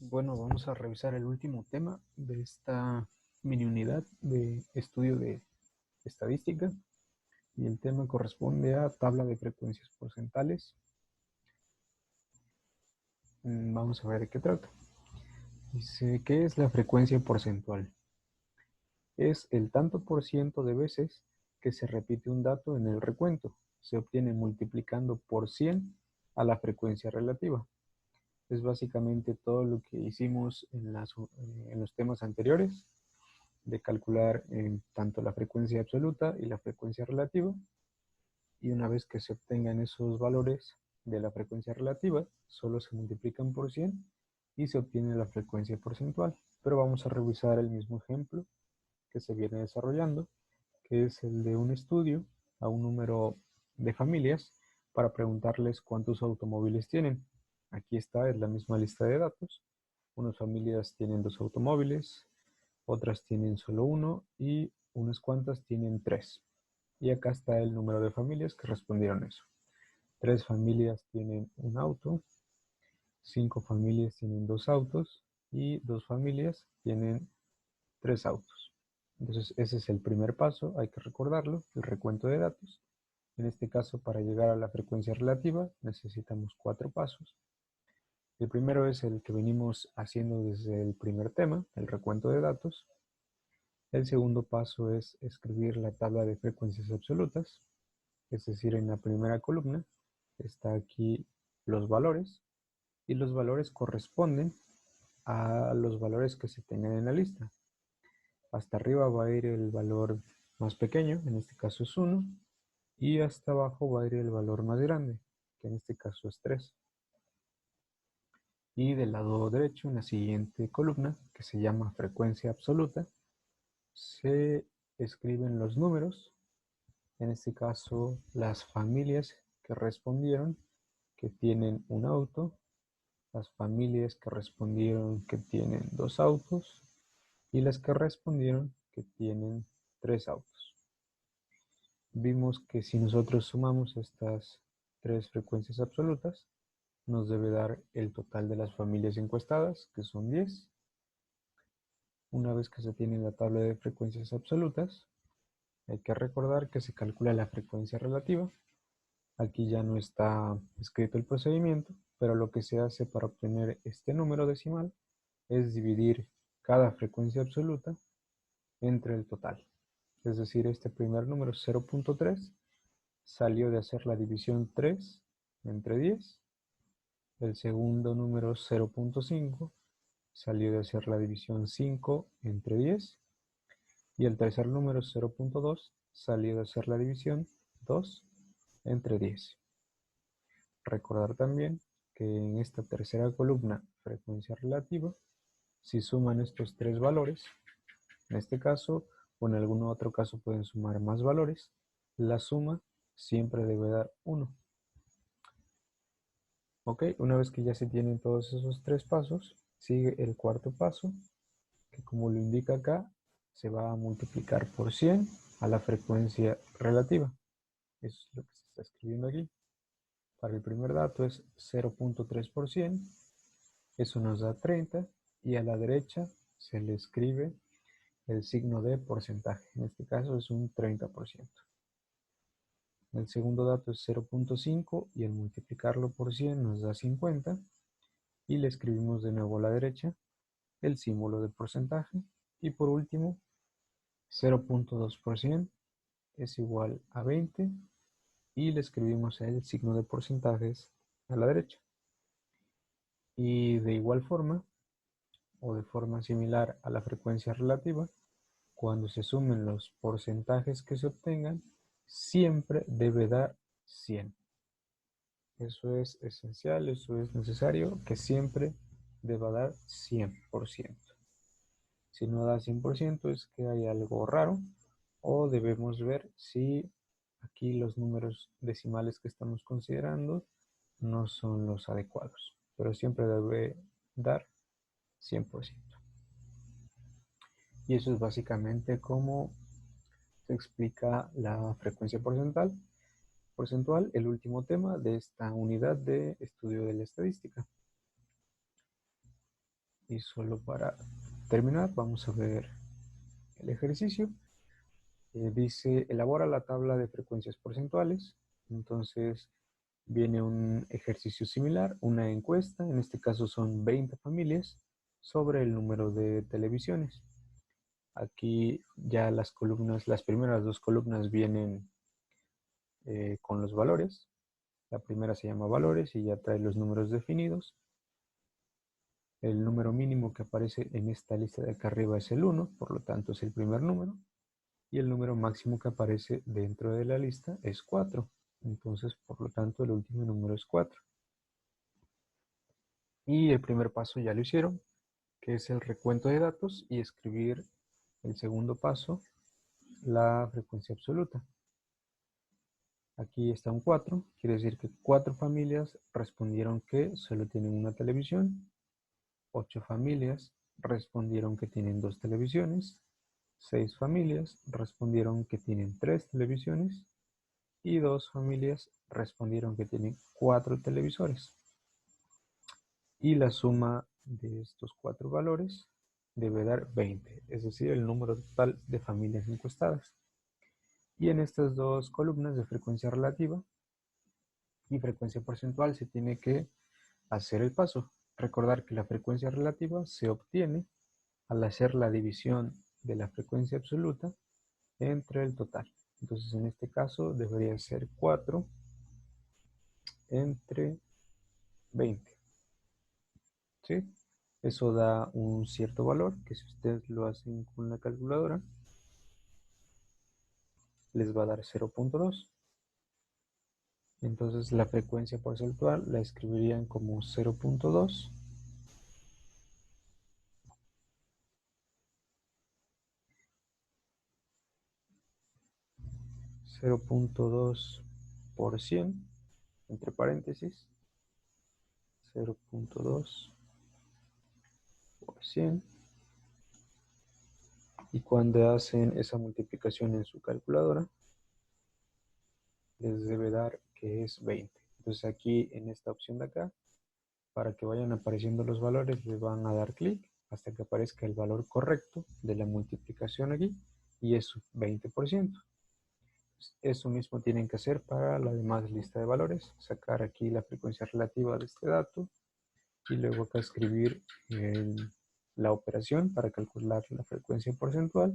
Bueno, vamos a revisar el último tema de esta mini unidad de estudio de estadística y el tema corresponde a tabla de frecuencias porcentuales. Vamos a ver de qué trata. Dice, ¿qué es la frecuencia porcentual? Es el tanto por ciento de veces que se repite un dato en el recuento. Se obtiene multiplicando por 100 a la frecuencia relativa. Es básicamente todo lo que hicimos en los temas anteriores, de calcular tanto la frecuencia absoluta y la frecuencia relativa, y una vez que se obtengan esos valores de la frecuencia relativa, solo se multiplican por 100 y se obtiene la frecuencia porcentual. Pero vamos a revisar el mismo ejemplo que se viene desarrollando, que es el de un estudio a un número de familias para preguntarles cuántos automóviles tienen. Aquí está, es la misma lista de datos. Unas familias tienen 2 automóviles, otras tienen solo uno y unas cuantas tienen 3. Y acá está el número de familias que respondieron eso. 3 familias tienen un auto, 5 familias tienen 2 autos y 2 familias tienen 3 autos. Entonces ese es el primer paso, hay que recordarlo, el recuento de datos. En este caso, para llegar a la frecuencia relativa necesitamos 4 pasos. El primero es el que venimos haciendo desde el primer tema, el recuento de datos. El segundo paso es escribir la tabla de frecuencias absolutas, es decir, en la primera columna está aquí los valores y los valores corresponden a los valores que se tengan en la lista. Hasta arriba va a ir el valor más pequeño, en este caso es 1, y hasta abajo va a ir el valor más grande, que en este caso es 3. Y del lado derecho, en la siguiente columna, que se llama frecuencia absoluta, se escriben los números, en este caso las familias que respondieron que tienen un auto, las familias que respondieron que tienen 2 autos y las que respondieron que tienen 3 autos. Vimos que si nosotros sumamos estas 3 frecuencias absolutas, nos debe dar el total de las familias encuestadas, que son 10. Una vez que se tiene la tabla de frecuencias absolutas, hay que recordar que se calcula la frecuencia relativa. Aquí ya no está escrito el procedimiento, pero lo que se hace para obtener este número decimal es dividir cada frecuencia absoluta entre el total. Es decir, este primer número 0.3 salió de hacer la división 3 entre 10. El segundo número 0.5 salió de hacer la división 5 entre 10. Y el tercer número 0.2 salió de hacer la división 2 entre 10. Recordar también que en esta tercera columna, frecuencia relativa, si suman estos 3 valores, en este caso o en algún otro caso pueden sumar más valores, la suma siempre debe dar 1. Ok, una vez que ya se tienen todos esos 3 pasos, sigue el cuarto paso, que como lo indica acá, se va a multiplicar por 100 a la frecuencia relativa. Eso es lo que se está escribiendo aquí. Para el primer dato es 0.3%, eso nos da 30, y a la derecha se le escribe el signo de porcentaje, en este caso es un 30%. El segundo dato es 0.5 y al multiplicarlo por 100 nos da 50, y le escribimos de nuevo a la derecha el símbolo de porcentaje, y por último 0.2% es igual a 20 y le escribimos el signo de porcentajes a la derecha. Y de igual forma, o de forma similar a la frecuencia relativa, cuando se sumen los porcentajes que se obtengan, siempre debe dar 100. Eso es esencial, eso es necesario, que siempre deba dar 100%. Si no da 100% es que hay algo raro o debemos ver si aquí los números decimales que estamos considerando no son los adecuados, pero siempre debe dar 100%. Y eso es básicamente cómo se explica la frecuencia porcentual, el último tema de esta unidad de estudio de la estadística. Y solo para terminar, vamos a ver el ejercicio. Dice, elabora la tabla de frecuencias porcentuales. Entonces, viene un ejercicio similar, una encuesta, en este caso son 20 familias, sobre el número de televisiones. Aquí ya las columnas, las primeras dos columnas vienen con los valores. La primera se llama valores y ya trae los números definidos. El número mínimo que aparece en esta lista de acá arriba es el 1, por lo tanto es el primer número. Y el número máximo que aparece dentro de la lista es 4. Entonces, por lo tanto, el último número es 4. Y el primer paso ya lo hicieron, que es el recuento de datos y escribir el segundo paso, la frecuencia absoluta. Aquí está un 4, quiere decir que 4 familias respondieron que solo tienen una televisión, 8 familias respondieron que tienen 2 televisiones, 6 familias respondieron que tienen 3 televisiones y 2 familias respondieron que tienen 4 televisores. Y la suma de estos 4 valores debe dar 20, es decir, el número total de familias encuestadas. Y en estas dos columnas de frecuencia relativa y frecuencia porcentual se tiene que hacer el paso. Recordar que la frecuencia relativa se obtiene al hacer la división de la frecuencia absoluta entre el total. Entonces en este caso debería ser 4 entre 20. ¿Sí? Eso da un cierto valor que si ustedes lo hacen con la calculadora les va a dar 0.2. Entonces la frecuencia porcentual la escribirían como 0.2 por 100, entre paréntesis, 0.2 por 100. Y cuando hacen esa multiplicación en su calculadora, les debe dar que es 20. Entonces aquí en esta opción de acá, para que vayan apareciendo los valores, le van a dar clic hasta que aparezca el valor correcto de la multiplicación aquí, y es 20%. Eso mismo tienen que hacer para la demás lista de valores, sacar aquí la frecuencia relativa de este dato y luego acá escribir la operación para calcular la frecuencia porcentual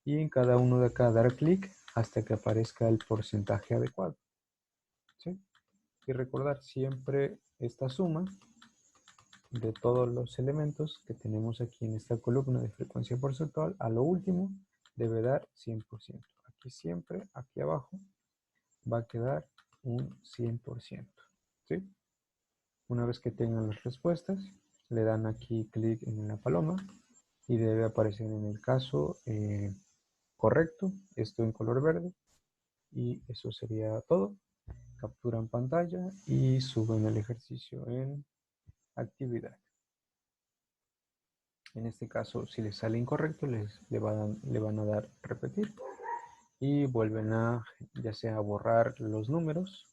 y en cada uno de acá dar clic hasta que aparezca el porcentaje adecuado. ¿Sí? Y recordar siempre esta suma de todos los elementos que tenemos aquí en esta columna de frecuencia porcentual, a lo último debe dar 100%. Aquí siempre, aquí abajo, va a quedar un 100%. ¿Sí? Una vez que tengan las respuestas, le dan aquí clic en la paloma y debe aparecer en el caso correcto, esto en color verde, y eso sería todo. Capturan pantalla y suben el ejercicio en actividad. En este caso, si les sale incorrecto, le van a dar repetir y vuelven a ya sea borrar los números,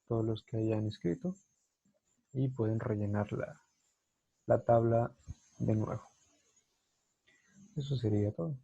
todos los que hayan escrito, y pueden rellenar la tabla de nuevo. Eso sería todo.